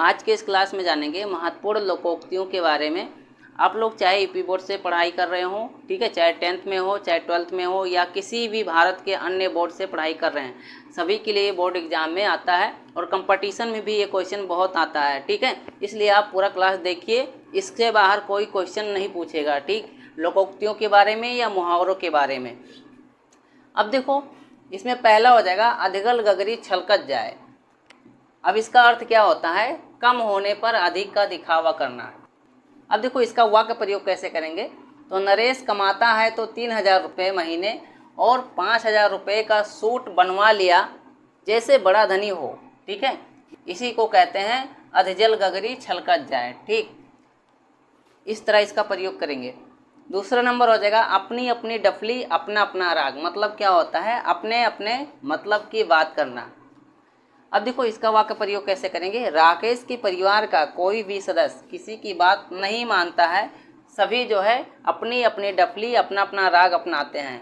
आज के इस क्लास में जानेंगे महत्वपूर्ण लोकोक्तियों के बारे में। आप लोग चाहे यूपी बोर्ड से पढ़ाई कर रहे हो, ठीक है, चाहे 10th में हो, चाहे 12th में हो, या किसी भी भारत के अन्य बोर्ड से पढ़ाई कर रहे हैं, सभी के लिए बोर्ड एग्जाम में आता है और कंपटीशन में भी ये क्वेश्चन बहुत आता है, ठीक है। इसलिए आप पूरा क्लास देखिए, इससे बाहर कोई क्वेश्चन नहीं पूछेगा, ठीक, लोकोक्तियों के बारे में या मुहावरों के बारे में। अब देखो, इसमें पहला हो जाएगा अधिगल गगरी छलकत जाए। अब इसका अर्थ क्या होता है? कम होने पर अधिक का दिखावा करना। अब देखो इसका वाक्य प्रयोग कैसे करेंगे। तो नरेश कमाता है तो 3,000 रुपये महीने और 5,000 रुपये का सूट बनवा लिया जैसे बड़ा धनी हो, ठीक है। इसी को कहते हैं अधिजल गगरी छलकत जाए, ठीक। इस तरह इसका प्रयोग करेंगे। दूसरा नंबर हो जाएगा अपनी अपनी डफली अपना अपना राग। मतलब क्या होता है? अपने अपने मतलब की बात करना। अब देखो इसका वाक्य प्रयोग कैसे करेंगे। राकेश के परिवार का कोई भी सदस्य किसी की बात नहीं मानता है, सभी जो है अपनी अपनी डफली अपना अपना राग अपनाते हैं।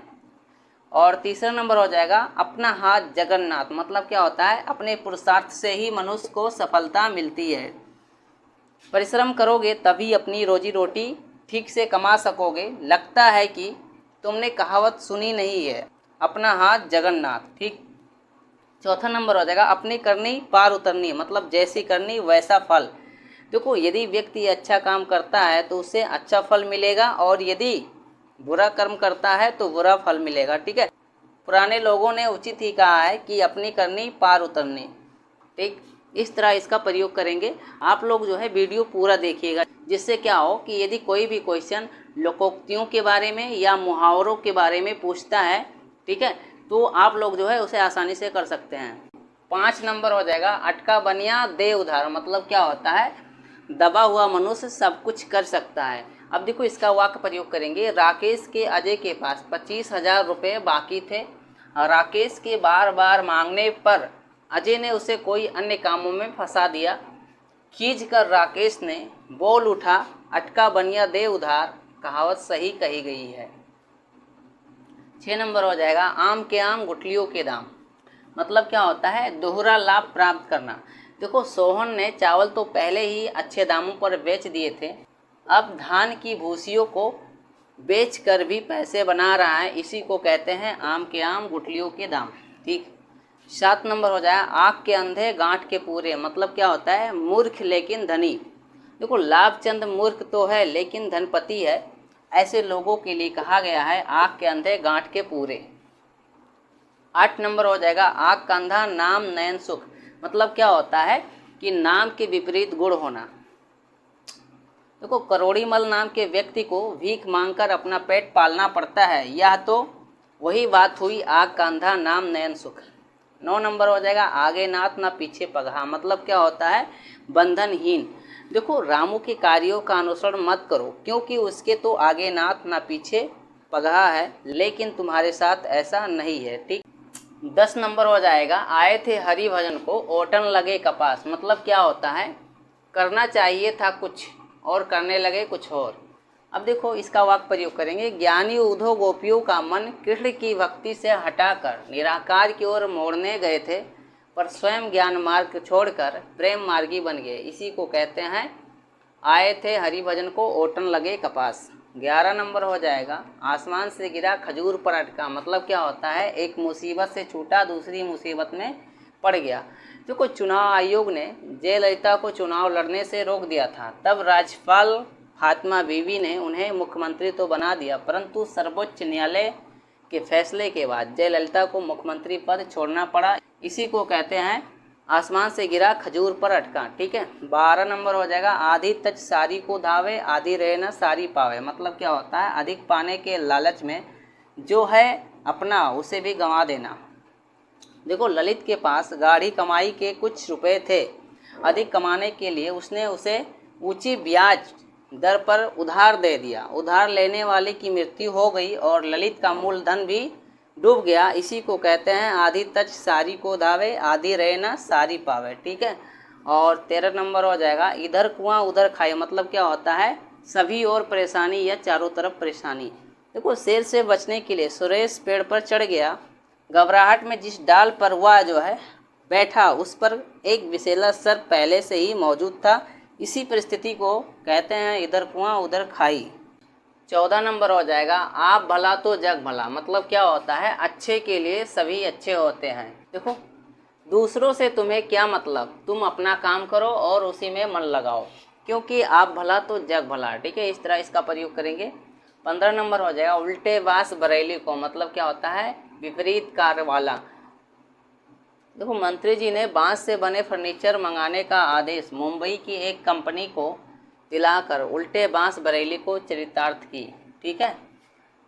और तीसरा नंबर हो जाएगा अपना हाथ जगन्नाथ। मतलब क्या होता है? अपने पुरुषार्थ से ही मनुष्य को सफलता मिलती है। परिश्रम करोगे तभी अपनी रोजी रोटी ठीक से कमा सकोगे। लगता है कि तुमने कहावत सुनी नहीं है, अपना हाथ जगन्नाथ, ठीक। चौथा नंबर हो जाएगा अपनी करनी पार उतरनी। मतलब जैसी करनी वैसा फल। देखो यदि व्यक्ति अच्छा काम करता है तो उसे अच्छा फल मिलेगा और यदि बुरा कर्म करता है तो बुरा फल मिलेगा, ठीक है। पुराने लोगों ने उचित ही कहा है कि अपनी करनी पार उतरनी, ठीक। इस तरह इसका प्रयोग करेंगे। आप लोग जो है वीडियो पूरा देखिएगा, जिससे क्या हो कि यदि कोई भी क्वेश्चन लोकोक्तियों के बारे में या मुहावरों के बारे में पूछता है, ठीक है, तो आप लोग जो है उसे आसानी से कर सकते हैं। 5 नंबर हो जाएगा अटका बनिया दे उधार। मतलब क्या होता है? दबा हुआ मनुष्य सब कुछ कर सकता है। अब देखो इसका वाक्य प्रयोग करेंगे। राकेश के अजय के पास 25,000 रुपये बाकी थे। राकेश के बार बार मांगने पर अजय ने उसे कोई अन्य कामों में फंसा दिया। खींच कर राकेश ने बोल उठा, अटका बनिया दे उधार, कहावत सही कही गई है। 6 नंबर हो जाएगा आम के आम गुठलियों के दाम। मतलब क्या होता है? दोहरा लाभ प्राप्त करना। देखो सोहन ने चावल तो पहले ही अच्छे दामों पर बेच दिए थे, अब धान की भूसियों को बेच कर भी पैसे बना रहा है। इसी को कहते हैं आम के आम गुठलियों के दाम, ठीक। 7 नंबर हो जाएगा आँख के अंधे गांठ के पूरे। मतलब क्या होता है? मूर्ख लेकिन धनी। देखो लाभचंद मूर्ख तो है लेकिन धनपति है, ऐसे लोगों के लिए कहा गया है आँख के अंधे गांठ के पूरे। 8 नंबर हो जाएगा आँख का अंधा नाम नयन सुख। मतलब क्या होता है कि नाम के विपरीत गुण होना। देखो करोड़ीमल नाम के व्यक्ति को भीख मांगकर अपना पेट पालना पड़ता है, यह तो वही बात हुई आँख का अंधा नाम नयन सुख। 9 नंबर हो जाएगा आगे नाथ ना पीछे पगहा। मतलब क्या होता है? बंधनहीन। देखो रामू के कार्यों का अनुसरण मत करो, क्योंकि उसके तो आगे नाथ ना पीछे पगहा है, लेकिन तुम्हारे साथ ऐसा नहीं है, ठीक। 10 नंबर हो जाएगा आए थे हरि भजन को ओटन लगे कपास। मतलब क्या होता है? करना चाहिए था कुछ और करने लगे कुछ और। अब देखो इसका वाक्य प्रयोग करेंगे। ज्ञानी उद्धव गोपियों का मन कृष्ण की भक्ति से हटाकर निराकार की ओर मोड़ने गए थे, पर स्वयं ज्ञान मार्ग छोड़कर प्रेम मार्गी बन गए। इसी को कहते हैं आए थे हरि भजन को ओटन लगे कपास। 11 नंबर हो जाएगा आसमान से गिरा खजूर पर अटका। मतलब क्या होता है? एक मुसीबत से छूटा दूसरी मुसीबत में पड़ गया। देखो चुनाव आयोग ने जयललिता को चुनाव लड़ने से रोक दिया था, तब राज्यपाल फातिमा बीवी ने उन्हें मुख्यमंत्री तो बना दिया, परंतु सर्वोच्च न्यायालय के फैसले के बाद जयललिता को मुख्यमंत्री पद छोड़ना पड़ा। इसी को कहते हैं आसमान से गिरा खजूर पर अटका, ठीक है। 12 नंबर हो जाएगा आधी तज सारी को धावे आधी रहे न सारी पावे। मतलब क्या होता है? अधिक पाने के लालच में जो है अपना उसे भी गंवा देना। देखो ललित के पास गाढ़ी कमाई के कुछ रुपए थे। अधिक कमाने के लिए उसने उसे ऊंची ब्याज दर पर उधार दे दिया। उधार लेने वाले की मृत्यु हो गई और ललित का मूलधन भी डूब गया। इसी को कहते हैं आधी तज सारी को धावे आधी रहे ना सारी पावे, ठीक है। और 13 नंबर हो जाएगा इधर कुआं उधर खाए। मतलब क्या होता है? सभी ओर परेशानी या चारों तरफ परेशानी। देखो शेर से बचने के लिए सुरेश पेड़ पर चढ़ गया। घबराहट में जिस डाल पर वह जो है बैठा उस पर एक विषैला सर्प पहले से ही मौजूद था। इसी परिस्थिति को कहते हैं इधर कुआं उधर खाई। 14 नंबर हो जाएगा आप भला तो जग भला। मतलब क्या होता है, अच्छे के लिए सभी अच्छे होते हैं। देखो, दूसरों से तुम्हें क्या मतलब, तुम अपना काम करो और उसी में मन लगाओ, क्योंकि आप भला तो जग भला। ठीक है, इस तरह इसका प्रयोग करेंगे। 15 नंबर हो जाएगा उल्टे बास बरेली को। मतलब क्या होता है, विपरीत कार्य वाला। देखो, मंत्री जी ने बांस से बने फर्नीचर मंगाने का आदेश मुंबई की एक कंपनी को दिलाकर उल्टे बांस बरेली को चरितार्थ की। ठीक है।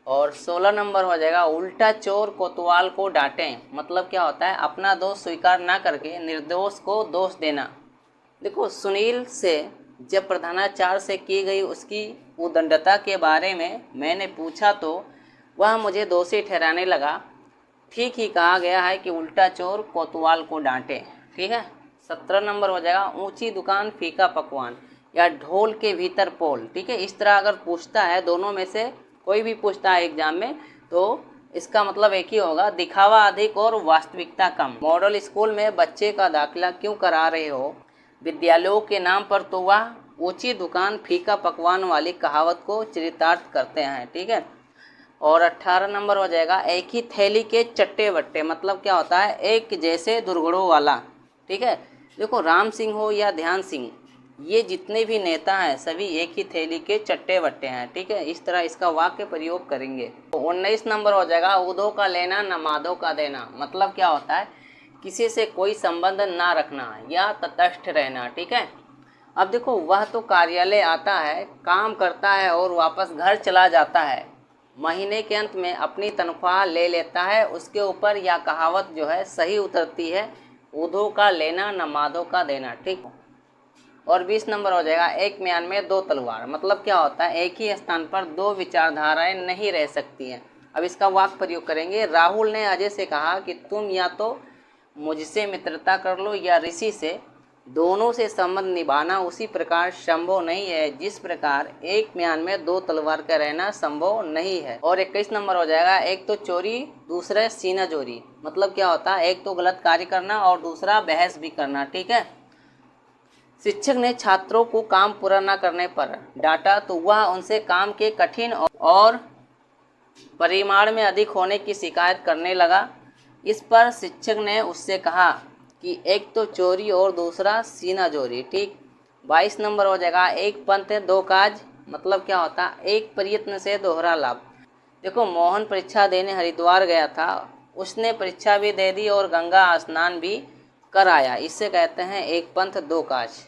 और 16 नंबर हो जाएगा उल्टा चोर कोतवाल को डांटें। मतलब क्या होता है, अपना दोष स्वीकार ना करके निर्दोष को दोष देना। देखो, सुनील से जब प्रधानाचार्य से की गई उसकी उद्दंडता के बारे में मैंने पूछा तो वह मुझे दोषी ठहराने लगा। ठीक ही कहा गया है कि उल्टा चोर कोतवाल को डांटे। ठीक है। 17 नंबर हो जाएगा ऊंची दुकान फीका पकवान या ढोल के भीतर पोल। ठीक है, इस तरह अगर पूछता है, दोनों में से कोई भी पूछता है एग्जाम में, तो इसका मतलब एक ही होगा, दिखावा अधिक और वास्तविकता कम। मॉडल स्कूल में बच्चे का दाखिला क्यों करा रहे हो विद्यालयों के नाम पर, तो वह ऊंची दुकान फीका पकवान वाली कहावत को चरितार्थ करते हैं। ठीक है। और 18 नंबर हो जाएगा एक ही थैली के चट्टे बट्टे। मतलब क्या होता है, एक जैसे दुर्गुणों वाला। ठीक है। देखो, राम सिंह हो या ध्यान सिंह, ये जितने भी नेता हैं सभी एक ही थैली के चट्टे बट्टे हैं। ठीक है, इस तरह इसका वाक्य प्रयोग करेंगे। तो 19 नंबर हो जाएगा उदो का लेना न माधो का देना। मतलब क्या होता है, किसी से कोई संबंध ना रखना या तटस्थ रहना। ठीक है। अब देखो, वह तो कार्यालय आता है, काम करता है और वापस घर चला जाता है, महीने के अंत में अपनी तनख्वाह ले लेता है। उसके ऊपर यह कहावत जो है सही उतरती है, उधो का लेना न माधो का देना। ठीक। और 20 नंबर हो जाएगा एक म्यान में दो तलवार। मतलब क्या होता है, एक ही स्थान पर दो विचारधाराएं नहीं रह सकती हैं। अब इसका वाक्य प्रयोग करेंगे। राहुल ने अजय से कहा कि तुम या तो मुझसे मित्रता कर लो या ऋषि से, दोनों से संबंध निभाना उसी प्रकार संभव नहीं है जिस प्रकार एक म्यान में दो तलवार का रहना संभव नहीं है। और 21 नंबर हो जाएगा एक तो चोरी दूसरा सीना चोरी। मतलब क्या होता है, एक तो गलत कार्य करना और दूसरा बहस भी करना। ठीक है। शिक्षक ने छात्रों को काम पूरा न करने पर डांटा तो वह उनसे काम के कठिन और परिमाण में अधिक होने की शिकायत करने लगा। इस पर शिक्षक ने उससे कहा कि एक तो चोरी और दूसरा सीना चोरी। ठीक। 22 नंबर हो जाएगा एक पंथ दो काज। मतलब क्या होता है, एक प्रयत्न से दोहरा लाभ। देखो, मोहन परीक्षा देने हरिद्वार गया था, उसने परीक्षा भी दे दी और गंगा स्नान भी कर आया। इससे कहते हैं एक पंथ दो काज।